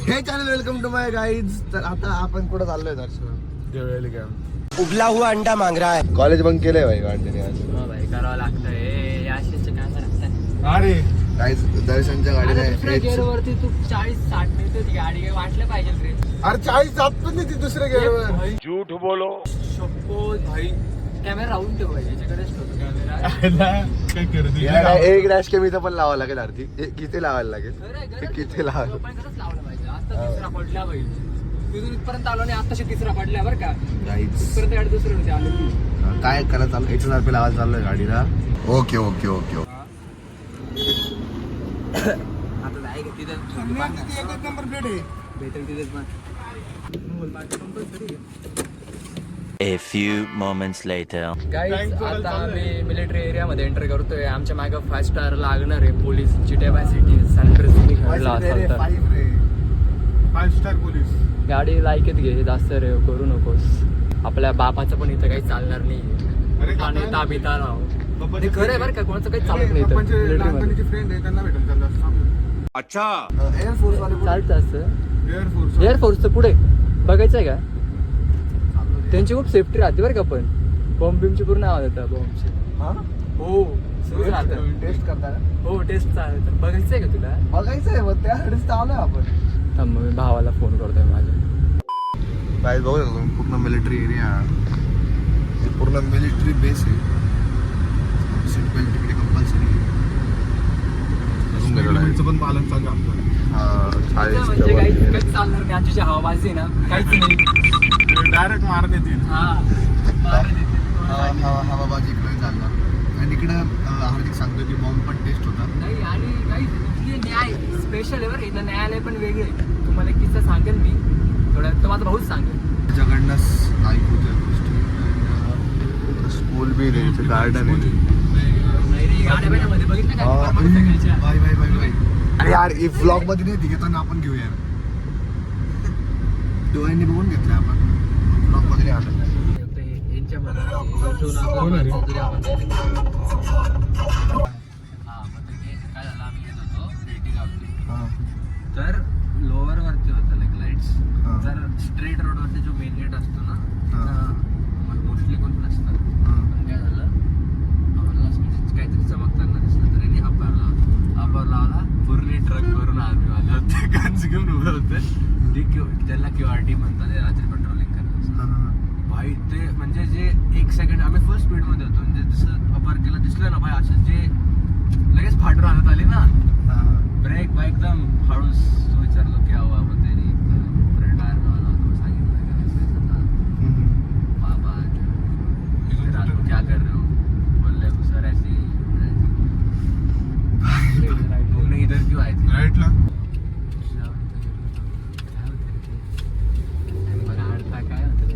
हे channel welcome to my guys. तर आता आपण कुठं चाललोय दर्शन? उबला हुआ अंडा मांग रहा है. कॉलेज बंक केलंय भाई वाटते आज. भाई करावं लागतंय याशीचे काय लागतं. अरे गाईज दर्शनच्या गाडीला गेअर वरती तू 40-60 नेतो ती गाडी काही वाटलं पाहिजे रे. अरे 40 जात पण नाही ती दुसऱ्या गेअरवर. झूठ बोलो शपथ भाई. कॅमेरा राहून ठेव भाई याच्याकडेच ठेवतो कॅमेरा. काय एक डॅश कॅमेरा पण लावावं लागेल आरती. किती लावायला लागेल? किती लावायला लावलं पाहिजे. आता तिसरा पडला भाई. तिथून इथपर्यंत आलो नाही आताशी तिसरा पडला बरं का. गाईज इथपर्यंत गाडी दुसरं होती आलो. काय करायला चालू 1000 रुपये लावायला चाललोय गाडीला. Okay okay okay okay. आता जाय का तिथं एकच नंबर प्लेट आहे. भेटेल तिथेच पण. A few moments later. Guys आता आम्ही मिलिटरी एरियामध्ये एंटर करतोय. आमच्या मागे 5 स्टार लागणार आहे पोलीस कॅपॅसिटी सेंटर घडला असेल तर 5 स्टार पोलीस. गाडी लायकेत घे जास्त रे करू नकोस. आपल्या बापाचं पण इथं काही चालणार नाही. आणि ताबिता राव ते खरं आहे बरं का. कोणाचं काही चालत नाही इथं मिलिटरीमध्ये. फ्रेंड आहे त्यांना भेटेल. अच्छा. एअरफोर्स वाले चालतं असं. एअरफोर्स एअरफोर्सचं पुढे बघायचं आहे का. त्यांची खूप सेफ्टी राहते बरं का. पण बॉम्ब बिमची पूर्ण आवाज येतात बॉम्बची. हो सुरूच राहतं. टेस्ट करता का? हो टेस्ट चालतं. बघायचं आहे का तुला. बघायचंय मग त्यासाठीच आलोय आपण. थांब मी भावाला फोन करतोय माझ्या. काय बघू शकतो तुम्ही पूर्ण मिलिटरी एरिया. पूर्ण मिलिटरी बेस आहे. सीट बेल्ट तिकडे कंपल्सरी पण पालन चालू आहे. म्हणजे काहीच चालणार नाही. आजची हवाबाजी ना काहीच नाही. डायरेक्ट मार देतील. हवाबाजी इकडे चालणार. आणि इकडे हार्दिक सांगतो की बॉम्ब पण टेस्ट होतात. नाही आणि काही इथली न्याय स्पेशल आहे बरं. इथलं न्यायालय पण वेगळे आहे. तुम्हाला एक किस्सा सांगेन मी थोड्या. तो माझा भाऊच सांगेल. जगन्नाथ ऐकू त्या गोष्टी. स्कूल बी नाही गार्डन आहे. गाड्यामध्ये बघितलं का बाय बाय बाय बाय. अरे यार व्लॉग मध्ये नाही घेताना आपण घेऊ यार. डोळ्यांनी बघून घेतलं आपण. ब्लॉग मध्ये आलं. तर लोअर वरती होतं लाईक लाईट्स. तर स्ट्रेट रोड वरती जो मेन गेट असतो ना मोस्टली कोण नसतं. पण काय झालं आम्हाला असं काहीतरी चमकताना दिसलं तर यांनी अपार लावला. पूर्ण ट्रक भरून आर्मी वाले होते. गन्स घेऊन उभे होते. त्याला QRT म्हणतात ते रात्री पेट्रोलिंग करायचं भाई. ते म्हणजे जे 1 सेकंड आम्ही फुल स्पीडमध्ये होतो. म्हणजे जसं अपार केलं दिसलं ना भाई असं जे लगेच फाटून आणत आली ना ब्रेक भाई एकदम हळूच. तो विचारलो की हवा मग त्यांनी फ्रेंड आर्मी वाला होतो. सांगितलं बाबा क्या कर रहे हो. बोलले सर ऐसी तुमने इधर क्यों आए थे. राईटला काय होतं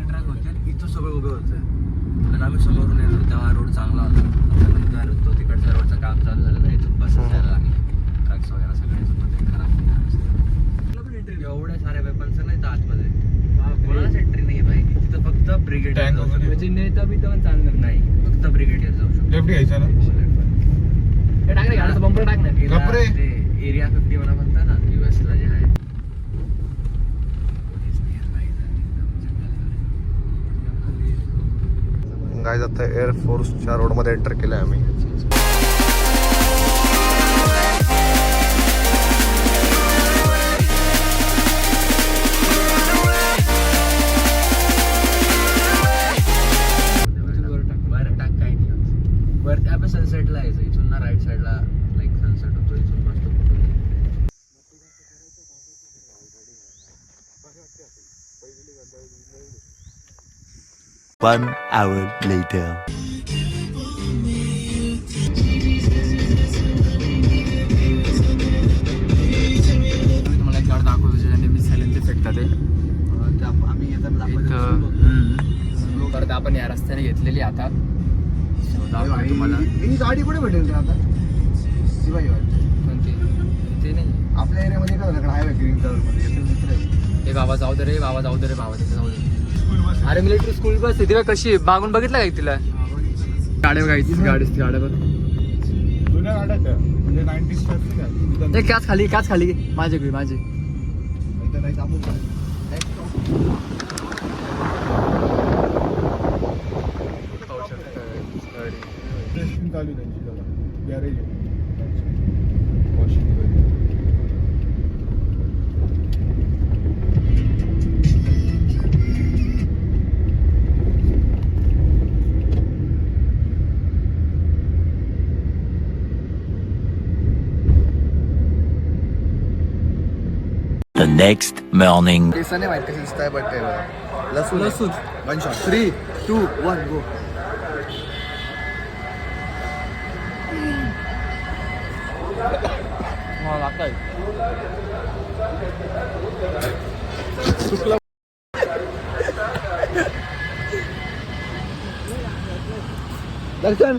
ट्रक होते. इथं सगळे उभे होते आणि आम्ही समोरून येत होतो. तेव्हा रोड चांगला होता. नंतर तो तिकडच्या रोडचं काम चालू झालं ना. इथून बस जायला लागले. ट्रक्स वगैरे सगळे खराब. एवढ्या साऱ्या वेपन्स नाही तर आतमध्ये कोणाच एंट्री नाही भाई. तिथं फक्त ब्रिगेडियर म्हणजे नेता बिता पण चालणार नाही. फक्त ब्रिगेडियर जाऊ शकतो. लेफ्ट घ्यायचा ना. हे टाक रे गाडीचा बंपर टाक ना. एरिया 51 म्हणतात ना US ला जे आहे. गाईज आता एअरफोर्सच्या रोडमध्ये एंटर केलंय आम्ही. वरती आपण सनसेटला यायचं. इथून ना राईट साईडला लाईक सनसेट होतो. इथून मस्त फोटो. 1 hour later. तुम्हाला एक झाड दाखवतो ज्याने मी सॅलेंट फेकतात ते. आम्ही परत आपण या रस्त्याने घेतलेली आता. तुम्हाला ही गाडी कुठे भेटेल रे आता. कोणती ते नाही आपल्या एरियामध्ये काय झालं हायवे ग्रीन कलर मध्ये. हे बाबा जाऊ दे रे. बाबा जाऊ दे रे. बाबा तिथे जाऊ दे. अरे मिलिटरी स्कूल बस आहे. तिला कशी मागून बघितलं का तिला. गाड्या गाडी बघ. जुन्या गाड्या म्हणजे 90s ट्रॅफिक आहे एक काच खाली माझे इथं नाही थांबून चालू त्यांची garage washing The next morning. केसा नाही माहित कशी दिसताय बट लसूण 1 शॉट 3 2 1 गो दर्शन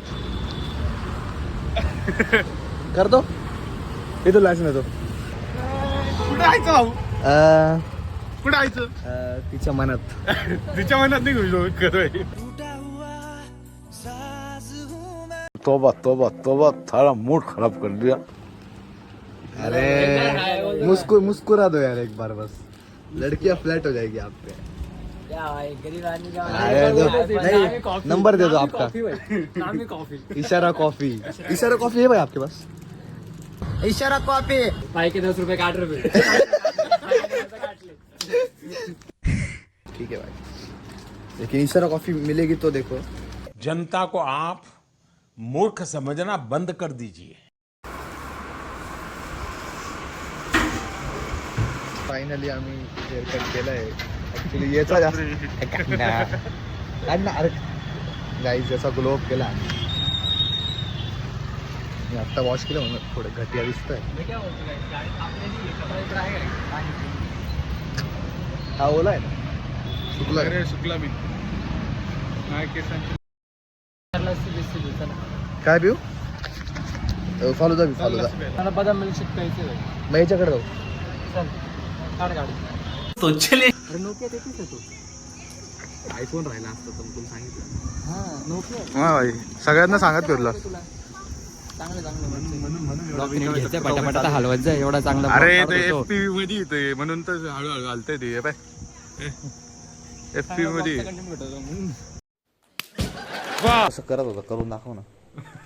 कर दो इथं लायसन येतो कुठे आयचं भाऊ कुठे आयचं तिच्या मनात तिच्या मनात नाही घेऊ करोय तोबा तोबा तोबा थारा मूड खराब कर दिया अरे मुस्कुरा दो यार एक बार बस लड़कियां फ्लैट हो जाएगी आप पे अरे नहीं नंबर दे दो आपका इशारा कॉफी है भाई आपके पास इशारा कॉपी भाई के 10 रुपए काट रहे ठीक है भाई लेकिन इशारा कॉफी मिलेगी तो देखो जनता को आप मूर्ख समझना बंद कर दीजिए। फायनली आम्ही हेअरकट केलंय ऍक्च्युली याचा जास्त अरे गाईज याचा ग्लो अप केला आम्ही मी आत्ता वॉश केलं म्हणून थोडं घटिया दिसतंय हा ओला आहे ना सुकला सुकला मी काय पिऊ फालुदा मला बदाम मिल्कशेक प्यायचं मग याच्याकडे जाऊ चल काढ तो चले अरे नोकिया तेच आहे तो आयफोन राहिला असतं तर तुला सांगितलं हा नोकिया हा भाई सगळ्यांना सांगत फिरला चांगलं घ्यायचं पटापटा हलवत जाय एवढा चांगला अरे ते FPV मध्ये येते म्हणून तर हळूहळू घालतंय ते पाय FPV मध्ये असं करत होता करून दाखव ना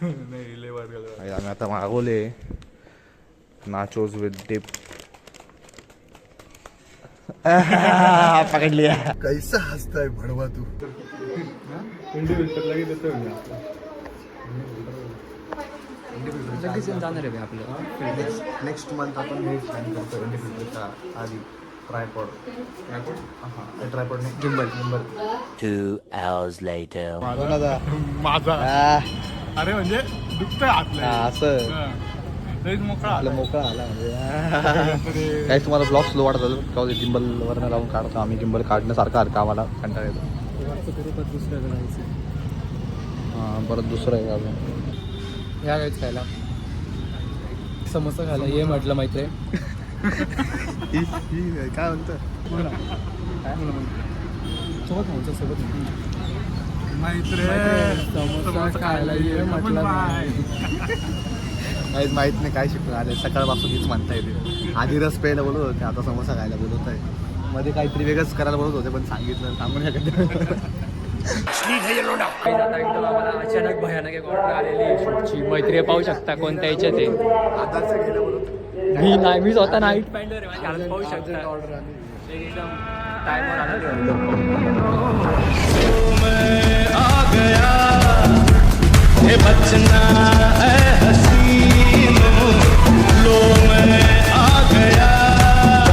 नाही लय वर गेलं. आणि आम्ही आता मागवले नाचोज विथ डिप पकड लिया कैसा हसताय भडवा तू लगेच जाणार आहे आपलं नेक्स्ट मंथ आपण हे प्लॅन करतो इंडिपेंडन्सच्या आधी ट्रायपॉड ट्रायपॉड नाही गिंबल 2 hours later. माझा अरे म्हणजे दुखतंय आपलं असं लईच मोकळा आपला मोकळा आला म्हणजे काही तुम्हाला ब्लॉग स्लो वाटत असेल का गिंबलवरनं लावून काढतो आम्ही गिंबल काढण्यासारखं आम्हाला कंटाळा येतो दुसऱ्याकडे जायचं हां परत दुसरं आहे अजून ह्या काहीच खायला समोसा खायला ये म्हटलं माहिती आहे काय म्हणतं काय म्हणलं सोबत खायचं सोबत समोसा खायला ये म्हटलं काहीच माहित नाही काय शिकलं आले सकाळपासून हीच म्हणता येते आधी रस प्यायला बोलत होते आता समोसा खायला बोलत आहे मध्ये काहीतरी वेगळंच करायला बोलत होते पण सांगितलं सांगून शकत अचानक भयानक एक ऑर्डर आलेली शूटची मैत्री पाहू शकता कोणत्या याच्यात आहे आधारचं घ्यायला बोलत मी स्वतः नाईट पॅन्टवर आहे माझ्या घरात पाहू शकता ऑर्डर आली एकदम टायमवर आलं